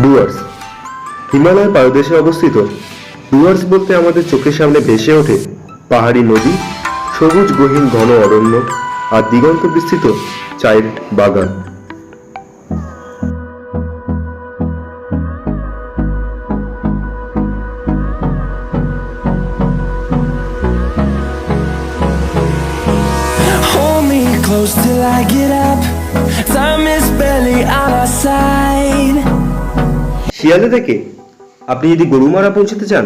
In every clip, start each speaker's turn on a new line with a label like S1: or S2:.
S1: ডুয়ার্স হিমালয় পাদদেশে অবস্থিত। ডুয়ার্স বলতে আমাদের চোখের সামনে ভেসে ওঠে পাহাড়ি নদী, সবুজ গহীন ঘন অরণ্য আর দিগন্ত বিস্তৃত চায়ের বাগান।
S2: Hold me close till I get up. Time is barely on our side.
S1: Sealdah থেকে আপনি যদি গরুমারা পৌঁছতে চান,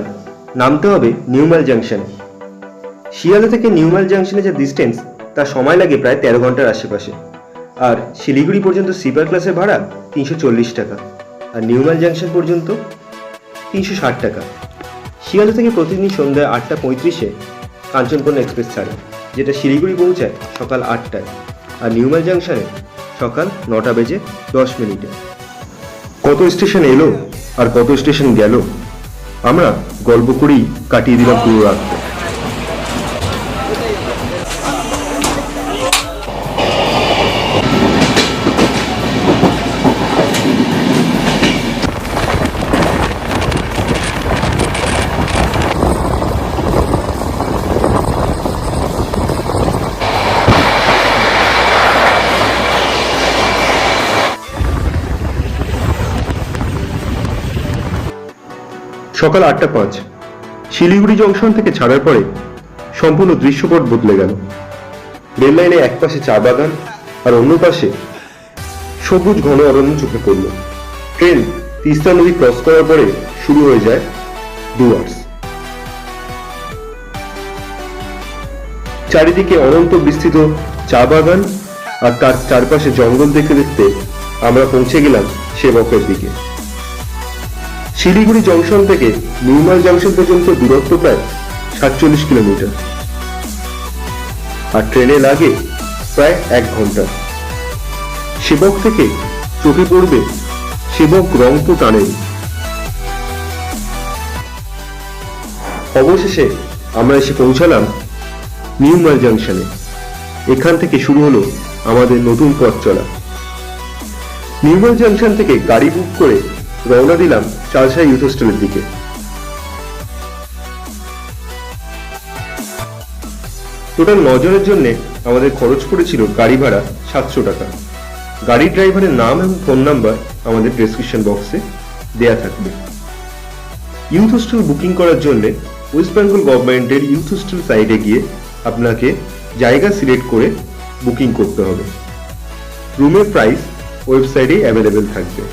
S1: নামতে হবে নিউমাইল জাংশন। শিয়ালদা থেকে নিউমাইল জাংশনে যে ডিস্টেন্স, তার সময় লাগে প্রায় 13 ঘন্টার আশেপাশে। আর শিলিগুড়ি পর্যন্ত স্লিপার ক্লাসের ভাড়া 340 টাকা, আর নিউমাইল জাংশন পর্যন্ত 360 টাকা। শিয়ালদা থেকে প্রতিদিন সন্ধ্যা 8:35-এ কাঞ্চনকন্যা এক্সপ্রেস ছাড়ে, যেটা শিলিগুড়ি পৌঁছায় সকাল 8টায়, আর নিউমাইল জাংশনে সকাল 9:10 কত স্টেশন এলো আর কত স্টেশন গেল, আমরা গল্প করেই কাটিয়ে দিলাম পুরো রাত। সকাল 8:05 শিলিগুড়ি জংশন থেকে ছাড়ার পরে সম্পূর্ণ দৃশ্যপট বদলে গেল। রেল লাইনে এক পাশে চা বাগান আর অন্য পাশে সবুজ ঘন অরণ্য চোখে পড়ল। ট্রেন তিস্তা নদী ক্রস করার পরে শুরু হয়ে যায় ডুয়ার্স। চারিদিকে অনন্ত বিস্তৃত চা বাগান আর তার চারপাশে জঙ্গল দেখতে দেখতে আমরা পৌঁছে গেলাম সেবকের দিকে। শিলিগুড়ি জংশন থেকে নিউমাইল জংশন পর্যন্ত দূরত্ব প্রায় 47 কিলোমিটার, আর ট্রেনে লাগে প্রায় 1 ঘন্টা। সেবক থেকে চোখে পড়বে সেবক রংপুর টানেল। অবশেষে আমরা এসে পৌঁছালাম নিউমাইল জংশনে। এখান থেকে শুরু হলো আমাদের নতুন পথ চলা। নিউমাইল জংশন থেকে গাড়ি বুক করে রওনা দিলাম চালসাই ইউথ হোস্টেলের দিকে। টোটাল 9 জনের জন্য আমাদের খরচ পড়েছিল গাড়ি ভাড়া 700 টাকা। গাড়ির ড্রাইভারের নাম এবং ফোন নাম্বার আমাদের ডেসক্রিপশন বক্সে দেয়া থাকবে। ইউথ হোস্টেল বুকিং করার জন্য ওয়েস্ট বেঙ্গল গভর্নমেন্টের ইউথ হোস্টেল সাইটে গিয়ে আপনাকে জায়গা সিলেক্ট করে বুকিং করতে হবে। রুমের প্রাইস ওয়েবসাইটে অ্যাভেলেবেল থাকবে।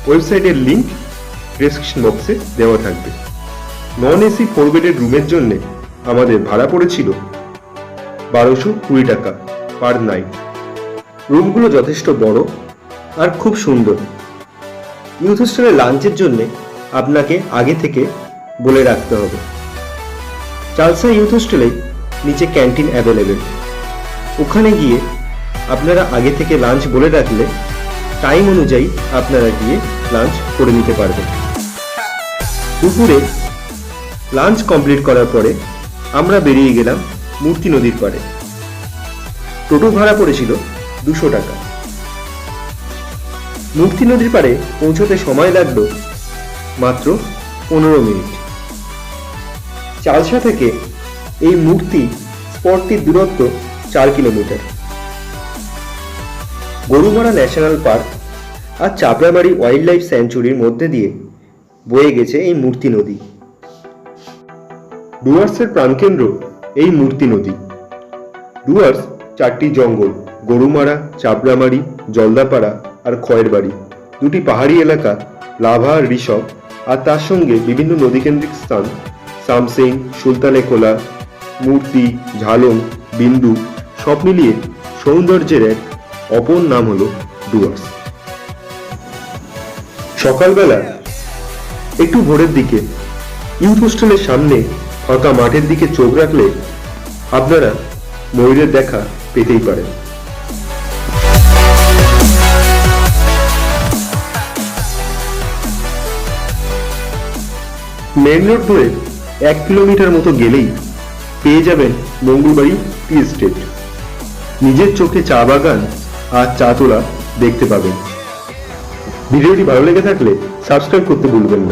S1: ওয়েবসাইটের লিংক ডেসক্রিপশন বক্সে দেওয়া থাকবে। নন এসি 4 বেডের রুমের জন্য আমাদের ভাড়া পড়েছিল 1220 টাকা পার নাইট। রুমগুলো যথেষ্ট বড় আর খুব সুন্দর। ইউথ হোস্টেলে লাঞ্চের জন্য আপনাকে আগে থেকে বলে রাখতে হবে। চালসা ইউথ হোস্টেলে নিচে ক্যান্টিন অ্যাভেলেবেল। ওখানে গিয়ে আপনারা আগে থেকে লাঞ্চ বলে রাখলে টাইম অনুযায়ী আপনারা গিয়ে লাঞ্চ করে নিতে পারবেন। দুপুরে লাঞ্চ কমপ্লিট করার পরে আমরা বেরিয়ে গেলাম মূর্তি নদীর পাড়ে। টোটো ভাড়া পড়েছিল 200 টাকা। মূর্তি নদীর পাড়ে পৌঁছতে সময় লাগলো মাত্র 15 মিনিট। চালসা থেকে এই মূর্তি স্পটটির দূরত্ব 4 কিলোমিটার। গরুমারা ন্যাশনাল পার্ক আর চাপড়ামারি ওয়াইল্ড লাইফ স্যাঞ্চুরির মধ্যে দিয়ে বয়ে গেছে এই মূর্তি নদী। ডুয়ার্সের প্রাণকেন্দ্র এই মূর্তি নদী। ডুয়ার্স 4টি জঙ্গল, গরুমারা, চাপড়ামারি, জলদাপাড়া আর খয়েরবাড়ি, 2টি পাহাড়ি এলাকা, লাভা আর ঋষভ, আর তার সঙ্গে বিভিন্ন নদীকেন্দ্রিক স্থান সামসিং, সুলতানেখোলা, মূর্তি, ঝালং, বিন্দু, সব মিলিয়ে সৌন্দর্যের এক অপর নাম হলো ডুয়ার্স। সকালবেলা একটু ভোরের দিকে ইউথ হোস্টেলের সামনে ফাঁকা মাঠের দিকে চোখ রাখলে আপনারা ময়ূরের দেখা পেতেই পারেন। মেন রোড ধরে 1 কিলোমিটার মতো গেলেই পেয়ে যাবেন মঙ্গলবাড়ি টি এস্টেট। নিজের চোখে চা বাগান আর চা তোলা দেখতে পাবেন। ভিডিওটি ভালো লেগে থাকলে সাবস্ক্রাইব করতে ভুলবেন না।